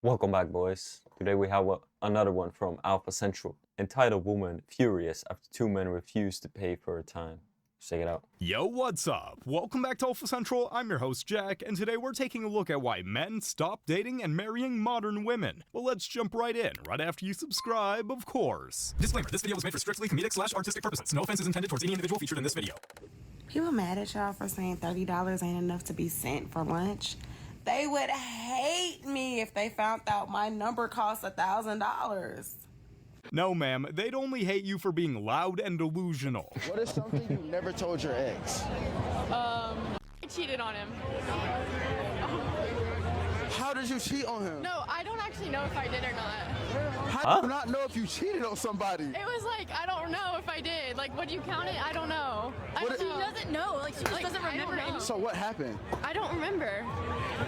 Welcome back, boys. Today we have another one from Alpha Central. Entitled woman furious after two men refuse to pay for her time. Check it out. Yo, what's up? Welcome back to Alpha Central. I'm your host, Jack, and today we're taking a look at why men stop dating and marrying modern women. Well, let's jump right in, right after you subscribe, of course. Disclaimer, this video was made for strictly comedic/artistic purposes. No offense is intended towards any individual featured in this video. People mad at y'all for saying $30 ain't enough to be sent for lunch. They would hate me if they found out my number costs $1,000. No, ma'am, they'd only hate you for being loud and delusional. What is something you never told your ex? I cheated on him. How did you cheat on him? No, I don't actually know if I did or not. How do you not know if you cheated on somebody? It was like, I don't know if I did. Like, would you count it? I don't know. She doesn't know. Like, she just doesn't remember it. So what happened? I don't remember.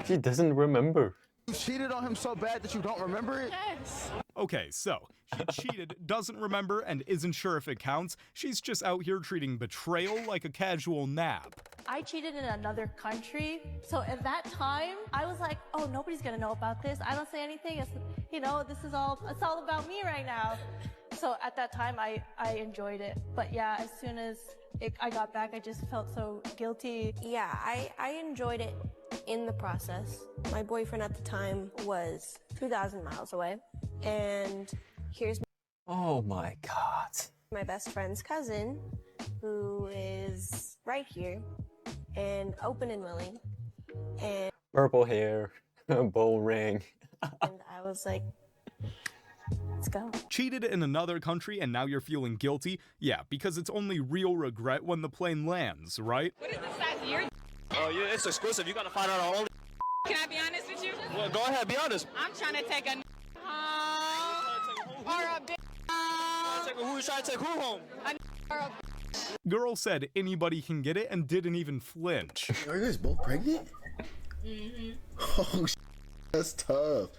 She doesn't remember. You cheated on him so bad that you don't remember it? Yes. Okay, so, she cheated, doesn't remember, and isn't sure if it counts. She's just out here treating betrayal like a casual nap. I cheated in another country, so at that time, I was like, oh, nobody's gonna know about this. I don't say anything. It's, you know, it's all about me right now. So at that time, I enjoyed it. But yeah, as soon as I got back, I just felt so guilty. Yeah, I enjoyed it in the process. My boyfriend at the time was 2,000 miles away, and here's Oh my god. my best friend's cousin, who is right here, and open and willing, and Purple hair, bow ring. I was like, let's go. Cheated in another country and now you're feeling guilty? Yeah, because it's only real regret when the plane lands, right? What is the size of your Oh, yeah, it's exclusive. You gotta find out our own. Can I be honest with you? Well, go ahead, be honest. I'm trying to take a home or a big Who you trying to take who home? or a Girl said anybody can get it and didn't even flinch. Are you guys both pregnant? Mm-hmm. Oh, that's tough.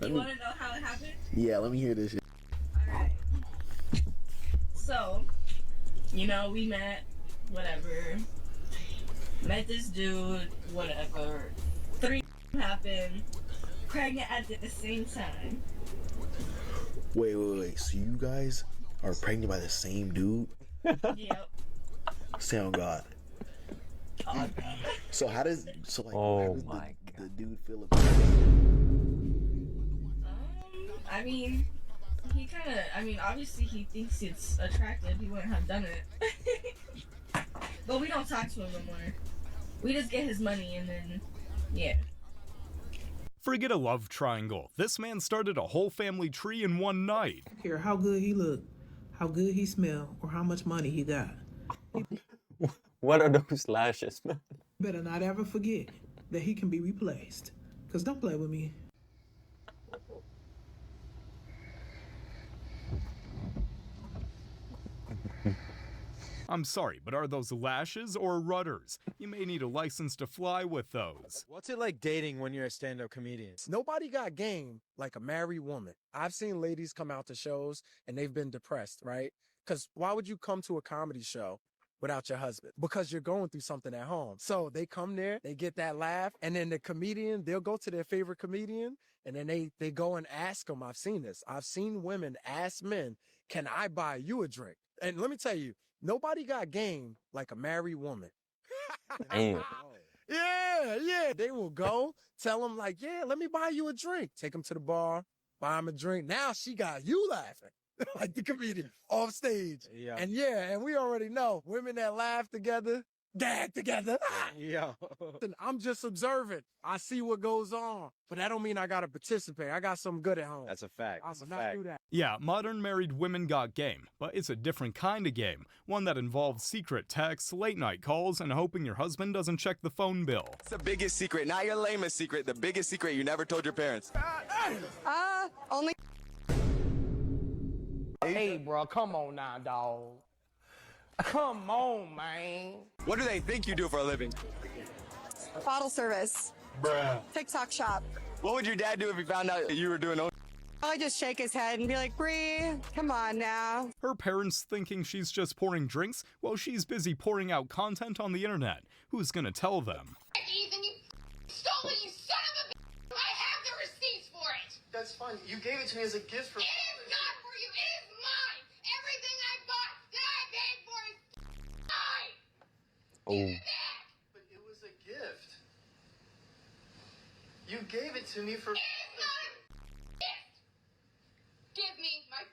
You want to know how it happened? Yeah, let me hear this shit. Alright. So, you know, we met, whatever. Met this dude, whatever. 3 happened. Pregnant at the same time. Wait. So you guys are pregnant by the same dude? Yep. Say on God. Oh, God. So how does Oh the my dude feel about it? I mean, he kind of, obviously he thinks it's attractive. He wouldn't have done it. But we don't talk to him no more. We just get his money and then, yeah. Forget a love triangle. This man started a whole family tree in one night. Care how good he look, how good he smell, or how much money he got. What are those lashes, man? Better not ever forget that he can be replaced. Cause don't play with me. I'm sorry, but are those lashes or rudders? You may need a license to fly with those. What's it like dating when you're a stand-up comedian? Nobody got game like a married woman. I've seen ladies come out to shows and they've been depressed, right? Because why would you come to a comedy show without your husband? Because you're going through something at home. So they come there, they get that laugh, and then the comedian, they'll go to their favorite comedian, and then they go and ask them. I've seen this. I've seen women ask men, can I buy you a drink? And let me tell you, nobody got game like a married woman. Damn. Yeah. They will go tell them like, yeah, let me buy you a drink. Take them to the bar, buy them a drink. Now she got you laughing. Like the comedian off stage. Yeah. And we already know women that laugh together, gag together. Yeah. I'm just observant. I see what goes on, but that don't mean I gotta participate. I got something good at home. That's a fact. I will not do that. Yeah, modern married women got game, but it's a different kind of game. One that involves secret texts, late night calls, and hoping your husband doesn't check the phone bill. It's the biggest secret, not your lamest secret, the biggest secret you never told your parents. Only. Hey, bro, come on now, dog. Come on, man. What do they think you do for a living? Bottle service. Bruh. TikTok shop. What would your dad do if he found out you were doing I'll just shake his head and be like, Bree, come on now. Her parents thinking she's just pouring drinks while she's busy pouring out content on the internet. Who's gonna tell them? Ethan, you stole it, you son of a bitch! I have the receipts for it! on. You gave it to me as a gift for. It is not for you. It is mine. Everything I bought that I paid for is mine. Give it back. But it was a gift. You gave it to me for. It is not a gift. Give me my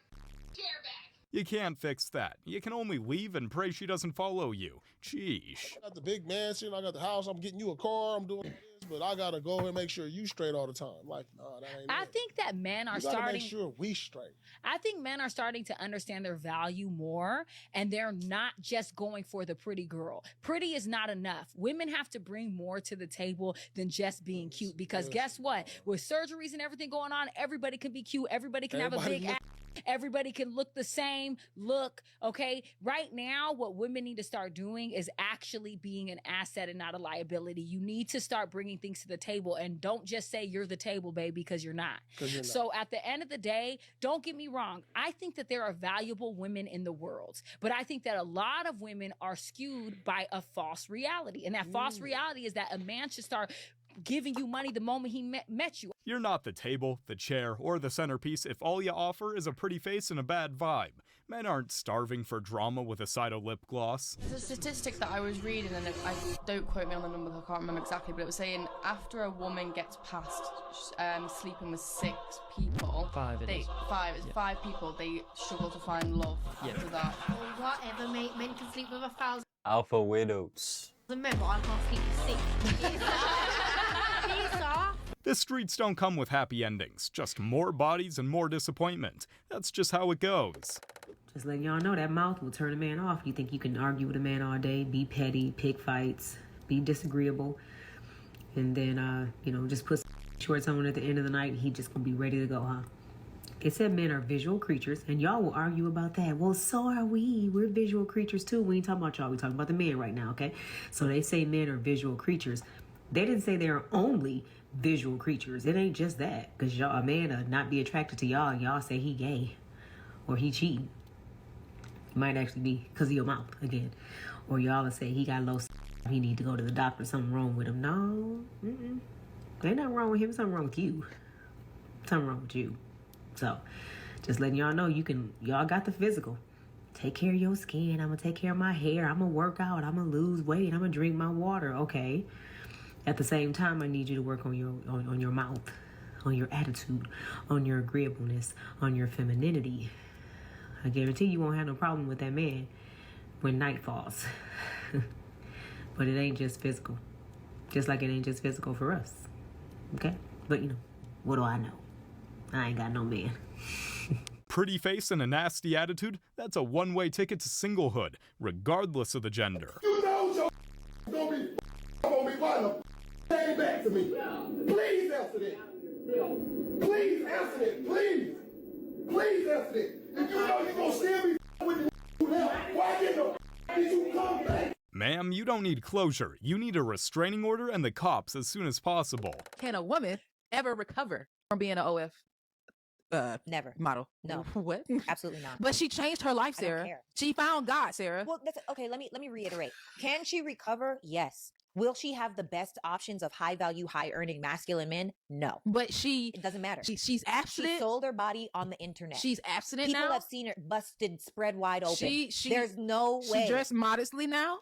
chair back. You can't fix that. You can only leave and pray she doesn't follow you. Sheesh. I got the big mansion, I got the house, I'm getting you a car, I'm doing this, but I gotta go and make sure you straight all the time. Like, nah, that ain't I it. think that men are You gotta starting. make sure we straight. I think men are starting to understand their value more, and they're not just going for the pretty girl. Pretty is not enough. Women have to bring more to the table than just being cute, because guess what? With surgeries and everything going on, everybody can be cute. Everybody can have a big ass. Everybody can look the same look, okay? Right now, what women need to start doing is actually being an asset and not a liability. You need to start bringing things to the table, and don't just say you're the table, baby, because you're not. So at the end of the day, don't get me wrong. I think that there are valuable women in the world, but I think that a lot of women are skewed by a false reality. And that false reality is that a man should start giving you money the moment he met you. You're not the table, the chair, or the centerpiece if all you offer is a pretty face and a bad vibe. Men aren't starving for drama with a side of lip gloss. There's a statistic that I was reading, and I don't quote me on the number, I can't remember exactly, but it was saying after a woman gets past sleeping with 6 people, five people, they struggle to find love after that. Whatever, mate. Men can sleep with 1,000 Alpha widows. men, but I can't sleep with 6. The streets don't come with happy endings, just more bodies and more disappointment. That's just how it goes. Just letting y'all know that mouth will turn a man off. You think you can argue with a man all day, be petty, pick fights, be disagreeable, and then, just put shorts on at the end of the night, and he just gonna be ready to go, huh? It said men are visual creatures, and y'all will argue about that. Well, so are we. We're visual creatures too. We ain't talking about y'all. We talking about the men right now, okay? So they say men are visual creatures. They didn't say they're only visual creatures. It ain't just that, because a man will not be attracted to y'all, and y'all say he gay or he cheating. It might actually be because of your mouth again, or y'all will say he got low, he need to go to the doctor, something wrong with him. No, ain't nothing wrong with him, something wrong with you, something wrong with you. So just letting y'all know, y'all got the physical. Take care of your skin. I'm gonna take care of my hair. I'm gonna work out. I'm gonna lose weight. I'm gonna drink my water. Okay. At the same time, I need you to work on your mouth, on your attitude, on your agreeableness, on your femininity. I guarantee you won't have no problem with that man when night falls. But it ain't just physical. Just like it ain't just physical for us. Okay? But what do I know? I ain't got no man. Pretty face and a nasty attitude, that's a one-way ticket to singlehood, regardless of the gender. You know your gonna be why the came back to me. Please answer that. Please answer that. Please. Please answer that. If you know you're gonna still be with you now, why did you come back? Ma'am, you don't need closure. You need a restraining order and the cops as soon as possible. Can a woman ever recover from being an OF never model? No. What? Absolutely not. But she changed her life, I don't Sarah. care. She found God, Sarah. Well, okay. Let me reiterate. Can she recover? Yes. Will she have the best options of high value, high earning masculine men? No. But it doesn't matter. She's abstinent. She sold her body on the internet. She's abstinent People now. have seen her busted, spread wide open. She There's no way. She dressed modestly now.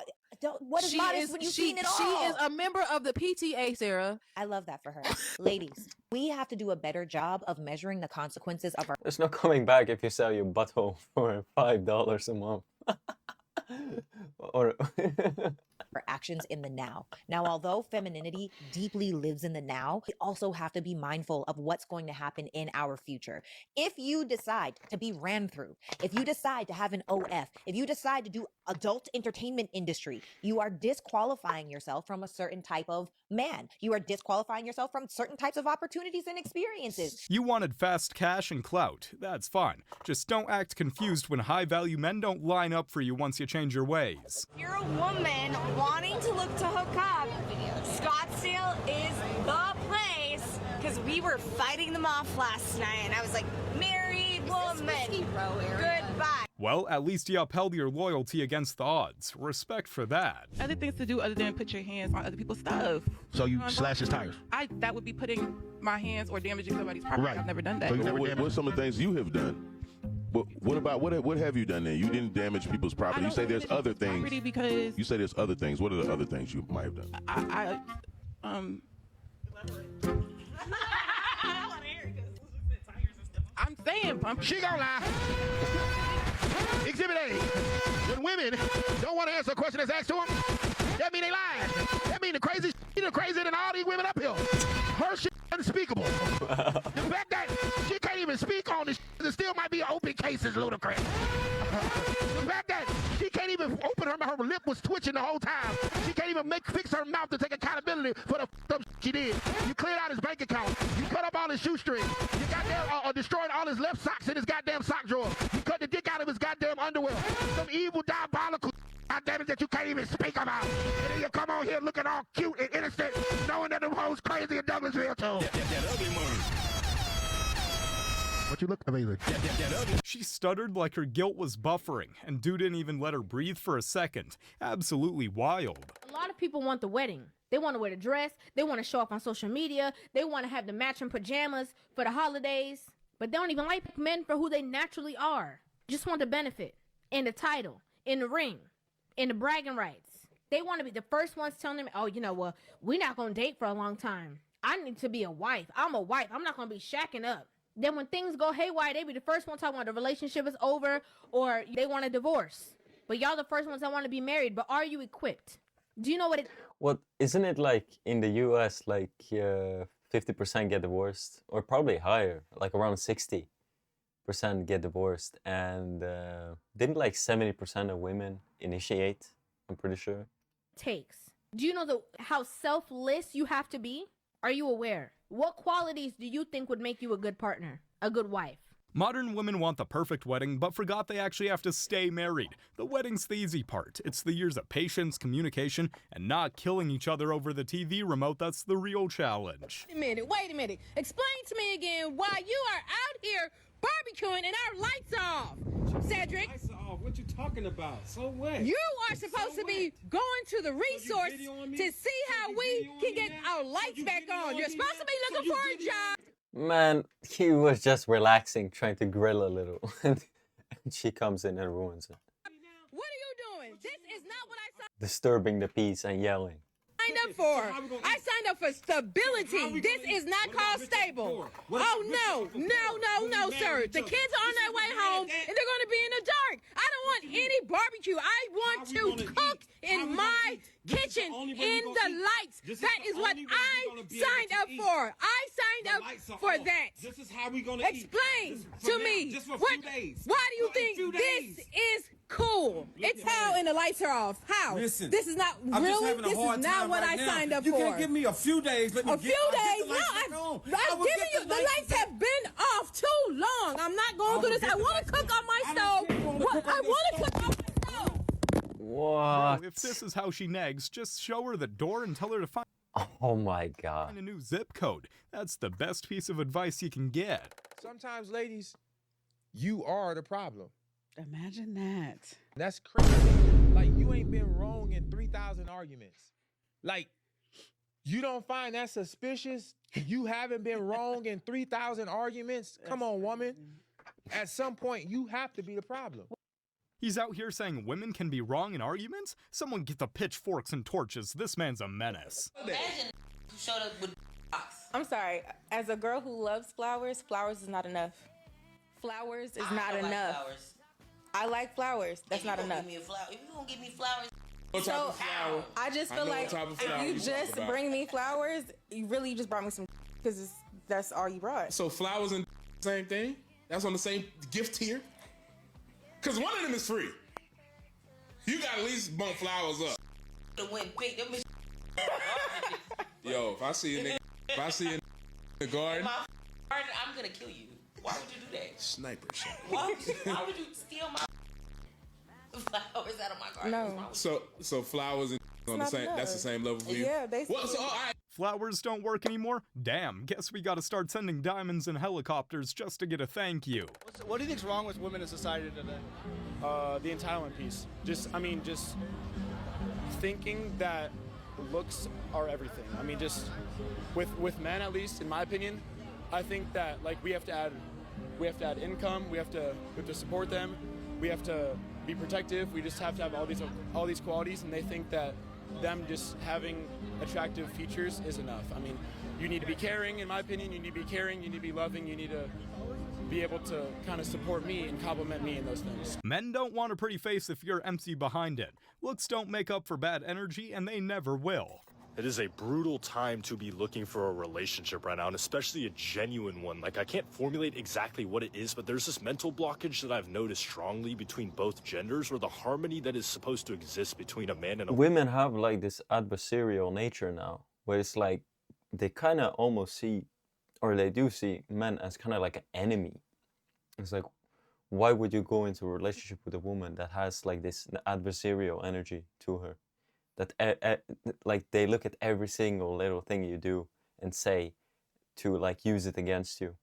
What is modest when you've seen it all? She is a member of the PTA, Sarah. I love that for her. Ladies, we have to do a better job of measuring the consequences of our There's no coming back if you sell your butthole for $5 a month. Or actions in the now. Now, although femininity deeply lives in the now, we also have to be mindful of what's going to happen in our future. If you decide to be ran through, if you decide to have an OF, if you decide to do adult entertainment industry, you are disqualifying yourself from a certain type of man. You are disqualifying yourself from certain types of opportunities and experiences. You wanted fast cash and clout. That's fine. Just don't act confused when high-value men don't line up for you once you change your ways. If you're a woman wanting to look to hook up, Scottsdale is the place, because we were fighting them off last night, and I was like, married woman, goodbye. Well, at least you upheld your loyalty against the odds. Respect for that. Other things to do other than put your hands on other people's stuff. So you slash his tires? That would be putting my hands or damaging somebody's property. Right. I've never done that. So you So never what, damaged- what's some of the things you have done? What have you done then? You didn't damage people's property. You say there's other things. Property because You say there's other things. What are the other things you might have done? I'm saying, She gonna lie. Exhibit A. When women don't want to answer a question that's asked to them, that mean they lying. That mean the crazy crazier than all these women up here. Her shit unspeakable. The fact that she can't even speak on this shit, there still might be an open case is ludicrous. The fact that she can't even open her lip was twitching the whole time. She can't even fix her mouth to take accountability for the up she did. You cleared out his bank account. You cut up all his shoestrings. You goddamn destroyed all his left socks in his goddamn sock drawer. You cut the dick out of his goddamn underwear. Some evil diabolical goddamn it that you can't even speak about. And then you come on here looking all cute and innocent, knowing that the hoes crazy in Douglasville too. What you look amazing. She stuttered like her guilt was buffering, and dude didn't even let her breathe for a second. Absolutely wild. A lot of people want the wedding. They want to wear the dress. They want to show up on social media. They want to have the matching pajamas for the holidays. But they don't even like men for who they naturally are. Just want the benefit, and the title, and the ring, and the bragging rights. They want to be the first ones telling them, oh, you know what, we're not going to date for a long time. I need to be a wife. I'm a wife. I'm not going to be shacking up. Then when things go haywire, they be the first ones talking about the relationship is over or they want a divorce. But y'all the first ones that want to be married. But are you equipped? Do you know what it... Well, isn't it like in the US, like 50% get divorced, or probably higher, like around 60% get divorced, and didn't like 70% of women initiate? I'm pretty sure. takes? Do you know how selfless you have to be? Are you aware? What qualities do you think would make you a good partner, a good wife? Modern women want the perfect wedding, but forgot they actually have to stay married. The wedding's the easy part. It's the years of patience, communication, and not killing each other over the TV remote that's the real challenge. Wait a minute. Explain to me again why you are out here barbecuing and our lights off. Cedric. Lights are off. What you talking about? So what? You are supposed to be going to the resource to see how we can get our lights back on. You're supposed to be looking for a job. Man, he was just relaxing, trying to grill a little. And she comes in and ruins it. What are you doing? This is not what I Disturbing the peace and yelling. signed up for. I signed up for stability. This is not called stable. Oh, no, sir. The kids are on their way home, and they're going to be in the dark. I don't want any barbecue. I want to cook in my kitchen in the lights. That is what I signed up for. I signed up for that. This is how we gonna Explain to me. Just for a What? few days. Why do you think this is cool? It's how and the lights are off. How? Listen, This is not I'm just really. having a This hard is not time what right I now. signed up you for. You can't give me a few days. Let me A get, few I'll days? get the No, lights back on. I I'm will giving get you. The lights have been off too long. I'm not going through this. I want to cook on my stove. I want to cook on my stove. What? If this is how she nags, just show her the door and tell her to find Oh my god. a new zip code. That's the best piece of advice you can get. Sometimes, ladies, you are the problem. Imagine that. That's crazy. Like, you ain't been wrong in 3,000 arguments. Like, you don't find that suspicious? You haven't been wrong in 3,000 arguments? Come on, woman. At some point, you have to be the problem. He's out here saying women can be wrong in arguments? Someone get the pitchforks and torches. This man's a menace. Imagine who showed up with I'm sorry. As a girl who loves flowers, flowers is not enough. Flowers is not don't like enough. flowers. I like flowers. That's not enough. Give me a flower. If you gonna give me flowers, So I just feel like if you just bring me flowers, you really just brought me some because that's all you brought. So flowers and same thing? That's on the same gift tier? Because one of them is free. You got at least bump flowers up. the went pick them. Yo, if I see a nigga, in the garden, I'm gonna kill you. Why would you do that? sniper shot. Why would you steal my flowers out of my garden? No. So flowers and on the not same. enough. That's the same level for you. Yeah, basically. Well, so, all right. Flowers don't work anymore? Damn, guess we gotta start sending diamonds and helicopters just to get a thank you. What do you think's wrong with women in society today? The entitlement piece. Just thinking that looks are everything. I mean, just with men, at least in my opinion, I think that like we have to add income. We have to support them. We have to be protective. We just have to have all these qualities, and they think that them just having attractive features is enough. I mean, you need to be caring, in my opinion. You need to be caring. You need to be loving. You need to be able to kind of support me and compliment me in those things. Men don't want a pretty face if you're empty behind it. Looks don't make up for bad energy, and they never will. It is a brutal time to be looking for a relationship right now, and especially a genuine one. Like, I can't formulate exactly what it is, but there's this mental blockage that I've noticed strongly between both genders, or the harmony that is supposed to exist between a man and a woman. Women have like this adversarial nature now, where it's like they kind of almost see, or they do see men as kind of like an enemy. It's like, why would you go into a relationship with a woman that has like this adversarial energy to her? That like they look at every single little thing you do and say to like use it against you.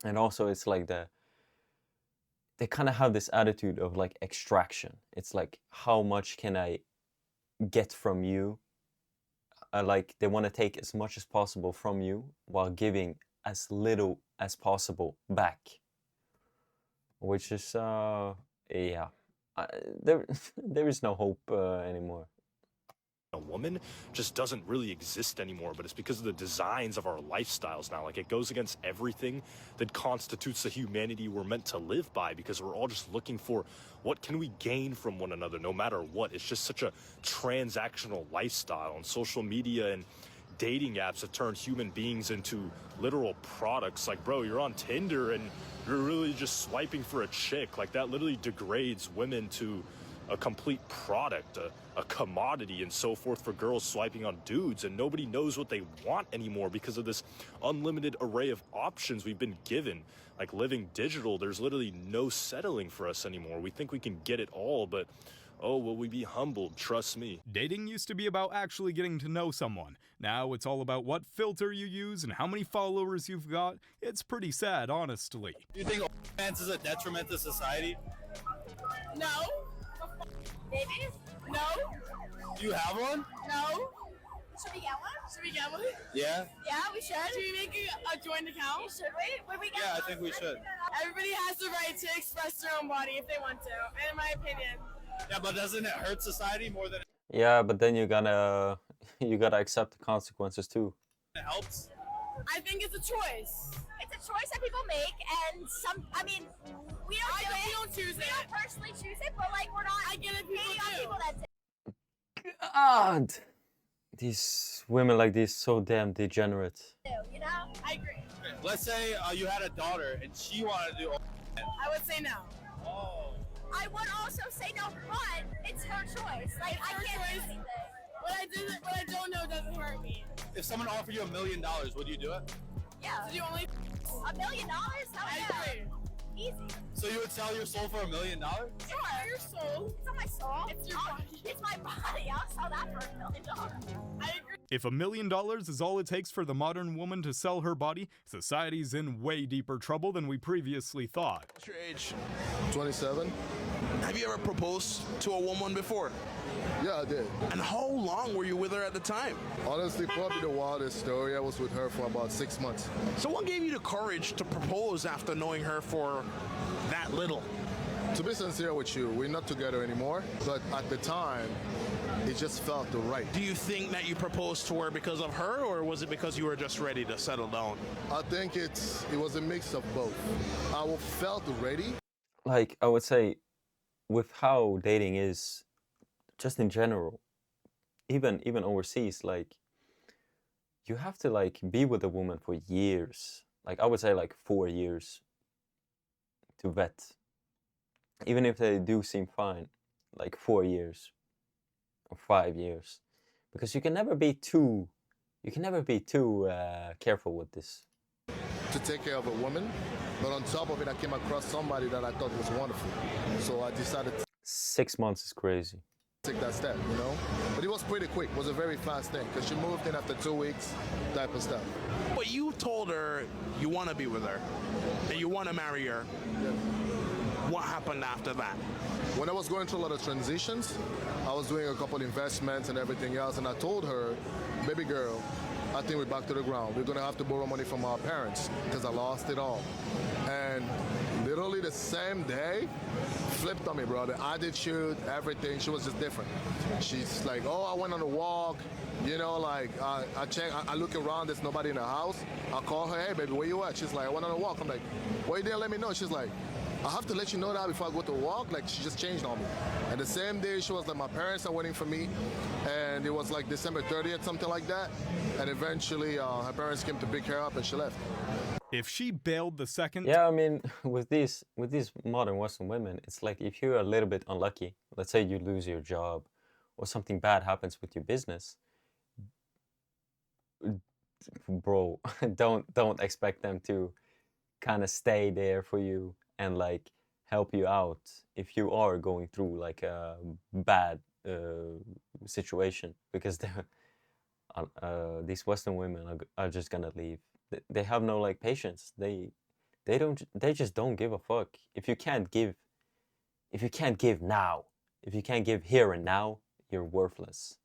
And also it's like they kind of have this attitude of like extraction. It's like, how much can I get from you? Like they want to take as much as possible from you while giving as little as possible back. Which is, yeah, there is no hope anymore. A woman just doesn't really exist anymore, but it's because of the designs of our lifestyles now. Like, it goes against everything that constitutes the humanity we're meant to live by, because we're all just looking for what can we gain from one another no matter what. It's just such a transactional lifestyle, and social media and dating apps have turned human beings into literal products. Like, bro, you're on Tinder and you're really just swiping for a chick. Like, that literally degrades women to a complete product, a commodity, and so forth for girls swiping on dudes, and nobody knows what they want anymore because of this unlimited array of options we've been given. Like, living digital, there's literally no settling for us anymore. We think we can get it all, but oh, will we be humbled? Trust me. Dating used to be about actually getting to know someone. Now it's all about what filter you use and how many followers you've got. It's pretty sad, honestly. Do you think OnlyFans is a detriment to society? No. Babies? No. Do you have one? No. Should we get one? Should we get one? Yeah. Yeah, we should. Should we make a joint account? Should we? Would we get Yeah, I one? think we should. Everybody has the right to express their own body if they want to, in my opinion. Yeah, but doesn't it hurt society more than Yeah, but then you gotta accept the consequences too. it helps? I think it's a choice. It's a choice that people make, and I mean, we don't choose it. We don't personally choose it, but like, we're not hating on people that do. God, these women like these so damn degenerate. You know? I agree. Let's say you had a daughter and she wanted to do OnlyFans. I would say no. Oh. I would also say no, but it's her choice. Like, I can't do anything. What I don't know doesn't hurt me. If someone offered you $1 million, would you do it? Yeah. To do only $1 million? Hell yeah. Easy. So you would sell your soul for $1 million? Sure. Your soul. It's not my soul. It's your body. It's my body. I'll sell that for $1 million. I agree. If $1 million is all it takes for the modern woman to sell her body, society's in way deeper trouble than we previously thought. What's your age? 27. Have you ever proposed to a woman before? Yeah, I did. And how long were you with her at the time? Honestly, probably the wildest story. I was with her for about 6 months. So what gave you the courage to propose after knowing her for that little? To be sincere with you, we're not together anymore, but at the time, it just felt right. Do you think that you proposed to her because of her, or was it because you were just ready to settle down? I think it was a mix of both. I felt ready. Like, I would say, with how dating is, just in general, even overseas, like, you have to like be with a woman for years. Like, I would say like 4 years to vet. Even if they do seem fine, like 4 years or 5 years, because you can never be too careful with this. To take care of a woman, but on top of it, I came across somebody that I thought was wonderful. So I decided 6 months is crazy. take that step, you know? But it was pretty quick. It was a very fast thing because she moved in after 2 weeks, type of stuff. But you told her you want to be with her and you want to marry her. What happened after that? When I was going through a lot of transitions, I was doing a couple investments and everything else, and I told her, baby girl, I think we're back to the ground. We're gonna have to borrow money from our parents because I lost it all. And literally the same day, flipped on me, bro. The attitude, everything, she was just different. She's like, oh, I went on a walk, you know, like I check, I look around, there's nobody in the house. I call her, hey baby, where you at? She's like, I went on a walk. I'm like, why you didn't let me know? She's like, I have to let you know that before I go to walk. Like, she just changed on me. And the same day, she was like, my parents are waiting for me. And it was like December 30th, something like that. And eventually, her parents came to pick her up and she left. If she bailed the second... Yeah, I mean, with these modern Western women, it's like if you're a little bit unlucky, let's say you lose your job or something bad happens with your business, bro, don't expect them to kind of stay there for you and like help you out if you are going through like a bad situation, because these Western women are just gonna leave. They have no like patience. They just don't give a fuck. If you can't give now, if you can't give here and now, you're worthless.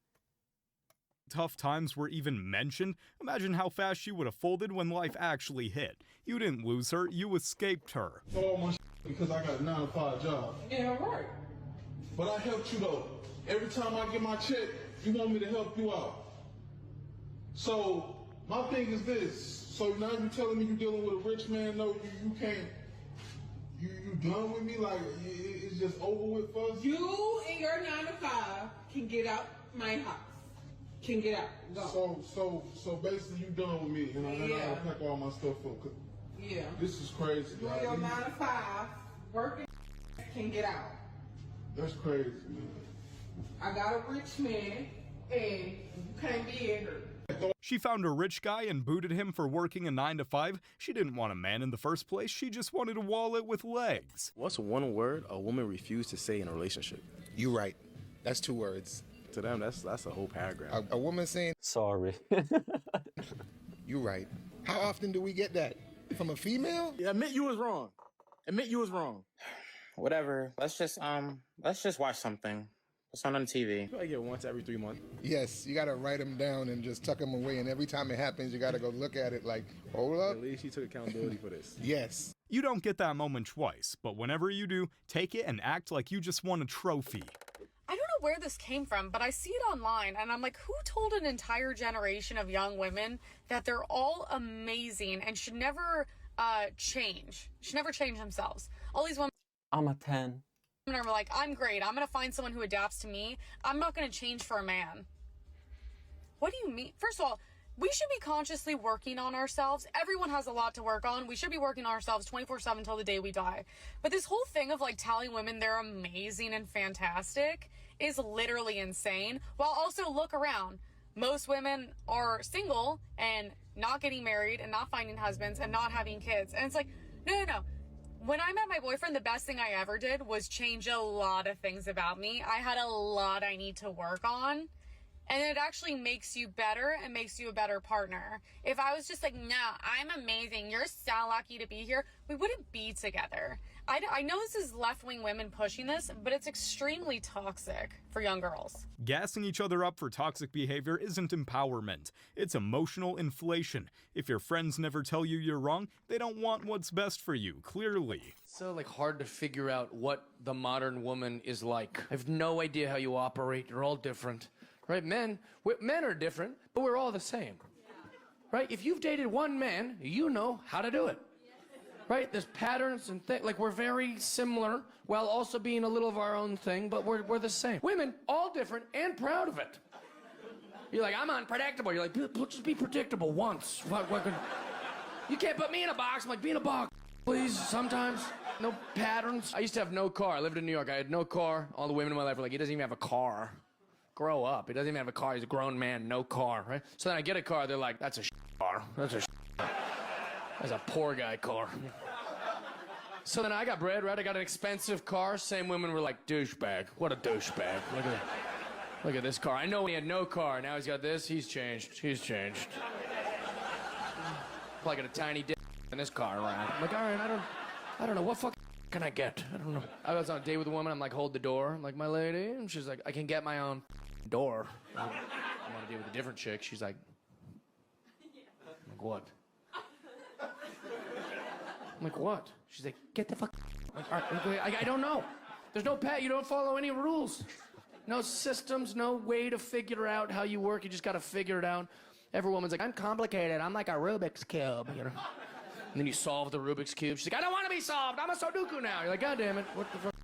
Tough times were even mentioned, imagine how fast she would have folded when life actually hit. You didn't lose her, you escaped her. All my because I got a 9-to-5 job. Yeah, right. But I helped you though. Every time I get my check, you want me to help you out. So my thing is this. So now you're telling me you're dealing with a rich man? No, you can't. You done with me? Like it's just over with for us? You and your 9-to-5 can get out my house. Can get out. Go. So basically you done with me, and I gotta pack all my stuff up. Yeah. This is crazy. You and your 9-to-5 working can get out. That's crazy, man. I got a rich man, and you can't be in her. She found a rich guy and booted him for working a 9-to-5. She didn't want a man in the first place, she just wanted a wallet with legs. What's one word a woman refused to say in a relationship? You right. That's 2 words. To them, that's a whole paragraph. A woman saying, sorry. You right. How often do we get that? From a female? Yeah, admit you was wrong. Admit you was wrong. Whatever. Let's just watch something. It's on TV. I get once every 3 months. Yes, you gotta write them down and just tuck them away. And every time it happens, you gotta go look at it like, hold up. At least she took accountability for this. Yes. You don't get that moment twice, but whenever you do, take it and act like you just won a trophy. I don't know where this came from, but I see it online and I'm like, who told an entire generation of young women that they're all amazing and should never change? Should never change themselves. All these women I'm a 10. are like, I'm great. I'm going to find someone who adapts to me. I'm not going to change for a man. What do you mean? First of all, we should be consciously working on ourselves. Everyone has a lot to work on. We should be working on ourselves 24/7 till the day we die. But this whole thing of like telling women they're amazing and fantastic is literally insane. While also look around. Most women are single and not getting married and not finding husbands and not having kids. And it's like, no. When I met my boyfriend, the best thing I ever did was change a lot of things about me. I had a lot I need to work on. And it actually makes you better and makes you a better partner. If I was just like, nah, I'm amazing, you're so lucky to be here, we wouldn't be together. I know this is left-wing women pushing this, but it's extremely toxic for young girls. Gassing each other up for toxic behavior isn't empowerment. It's emotional inflation. If your friends never tell you you're wrong, they don't want what's best for you, clearly. So hard to figure out what the modern woman is like. I have no idea how you operate. You're all different. Right? Men are different, but we're all the same. Right? If you've dated one man, you know how to do it. Right? There's patterns and things. Like, we're very similar while also being a little of our own thing, but we're the same. Women, all different and proud of it. You're like, I'm unpredictable. You're like, just be predictable once. You can't put me in a box. I'm like, be in a box, please, sometimes. No patterns. I used to have no car. I lived in New York. I had no car. All the women in my life were like, he doesn't even have a car. Grow up. He doesn't even have a car. He's a grown man, no car, right? So then I get a car. They're like, that's a car. That's a poor guy car. So then I got bread, right? I got an expensive car. Same women were like, douchebag. What a douchebag. Look at that. Look at this car. I know he had no car. Now he's got this. He's changed. He's changed. Plugging a tiny dick in this car around. I'm like, all right, I don't know. What fuck can I get? I don't know. I was on a date with a woman. I'm like, hold the door. I'm like, my lady. And she's like, I can get my own door. I'm on a date with a different chick. She's like, what? I'm like, what? She's like, get the fuck. I'm like, all right, I don't know. There's no pet. You don't follow any rules. No systems, no way to figure out how you work. You just got to figure it out. Every woman's like, I'm complicated. I'm like a Rubik's Cube, you know? And then you solve the Rubik's Cube. She's like, I don't want to be solved. I'm a Sudoku now. You're like, God damn it. What the fuck?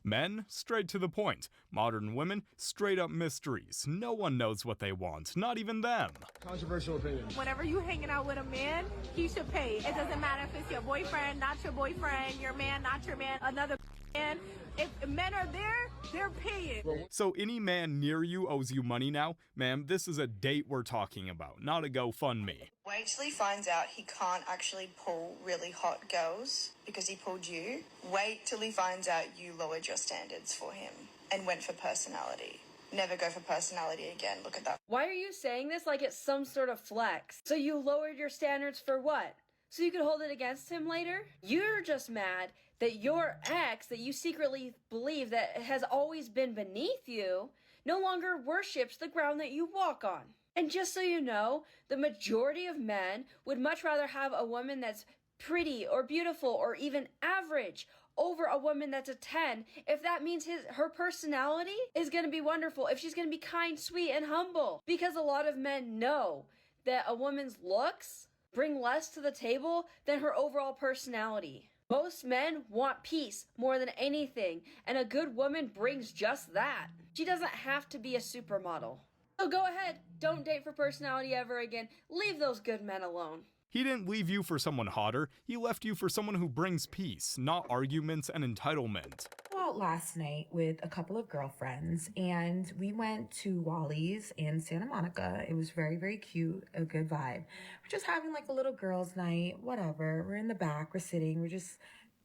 Men, straight to the point. Modern women, straight up mysteries. No one knows what they want, not even them. Controversial opinion. Whenever you hanging out with a man, he should pay. It doesn't matter if it's your boyfriend, not your boyfriend, your man, not your man, another man. If men are there, they're paying. So any man near you owes you money now? Ma'am, this is a date we're talking about, not a GoFundMe. Wait till he finds out he can't actually pull really hot girls because he pulled you. Wait till he finds out you lowered your standards for him and went for personality. Never go for personality again. Look at that. Why are you saying this like it's some sort of flex? So you lowered your standards for what? So you could hold it against him later? You're just mad that your ex that you secretly believe that has always been beneath you no longer worships the ground that you walk on. And just so you know, the majority of men would much rather have a woman that's pretty or beautiful or even average over a woman that's a 10 if that means her personality is going to be wonderful, if she's going to be kind, sweet, and humble. Because a lot of men know that a woman's looks bring less to the table than her overall personality. Most men want peace more than anything, and a good woman brings just that. She doesn't have to be a supermodel. So go ahead, don't date for personality ever again. Leave those good men alone. He didn't leave you for someone hotter, he left you for someone who brings peace, not arguments and entitlement. Out last night with a couple of girlfriends, and we went to Wally's in Santa Monica. It was very, very cute, a good vibe. We're just having like a little girls' night, whatever. We're in the back, we're sitting, we're just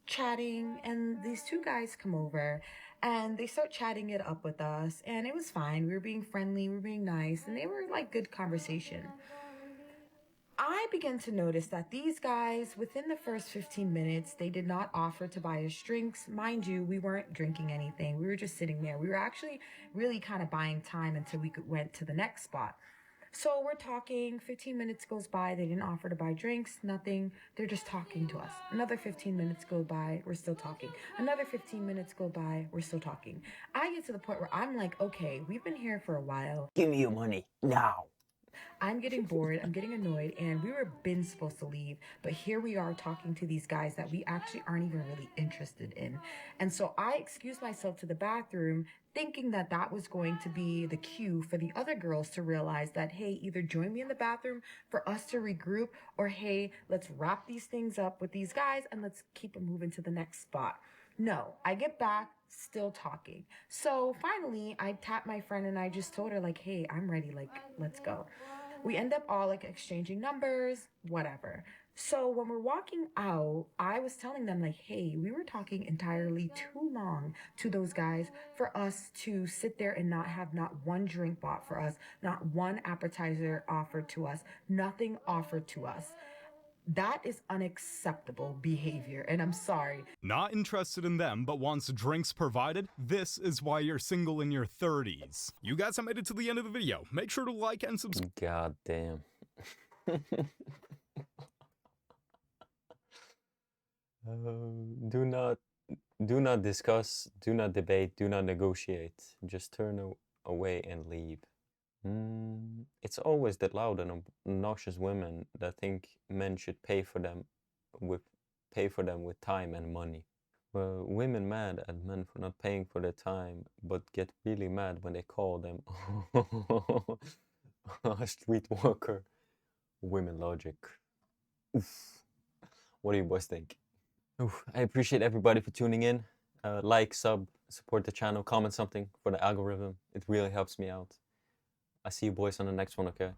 chatting, and these two guys come over and they start chatting it up with us, and it was fine. We were being friendly, we were being nice, and they were like good conversation. I began to notice that these guys, within the first 15 minutes, they did not offer to buy us drinks. Mind you, we weren't drinking anything. We were just sitting there. We were actually really kind of buying time until we went to the next spot. So we're talking, 15 minutes goes by. They didn't offer to buy drinks, nothing. They're just talking to us. Another 15 minutes go by. We're still talking. Another 15 minutes go by. We're still talking. I get to the point where I'm like, okay, we've been here for a while. Give me your money now. I'm getting bored, I'm getting annoyed, and we were been supposed to leave, but here we are talking to these guys that we actually aren't even really interested in. And so I excused myself to the bathroom, thinking that that was going to be the cue for the other girls to realize that, hey, either join me in the bathroom for us to regroup, or hey, let's wrap these things up with these guys and let's keep it moving to the next spot. No, I get back, still talking. So finally, I tapped my friend and I just told her like, hey, I'm ready, like, let's go. We end up all like exchanging numbers, whatever. So when we're walking out, I was telling them like, hey, we were talking entirely too long to those guys for us to sit there and not have not one drink bought for us, not one appetizer offered to us, nothing offered to us. That is unacceptable behavior, and I'm sorry. Not interested in them, but wants drinks provided? This is why you're single in your 30s. You guys have made it to the end of the video. Make sure to like and subscribe. God damn. Do not discuss, do not debate, do not negotiate. Just turn away and leave. It's always the loud and obnoxious women that think men should pay for them with time and money. Well, women mad at men for not paying for their time, but get really mad when they call them a streetwalker. Women logic. Oof. What do you boys think? Oof. I appreciate everybody for tuning in. Like, sub, support the channel, comment something for the algorithm. It really helps me out. I see you boys on the next one, okay?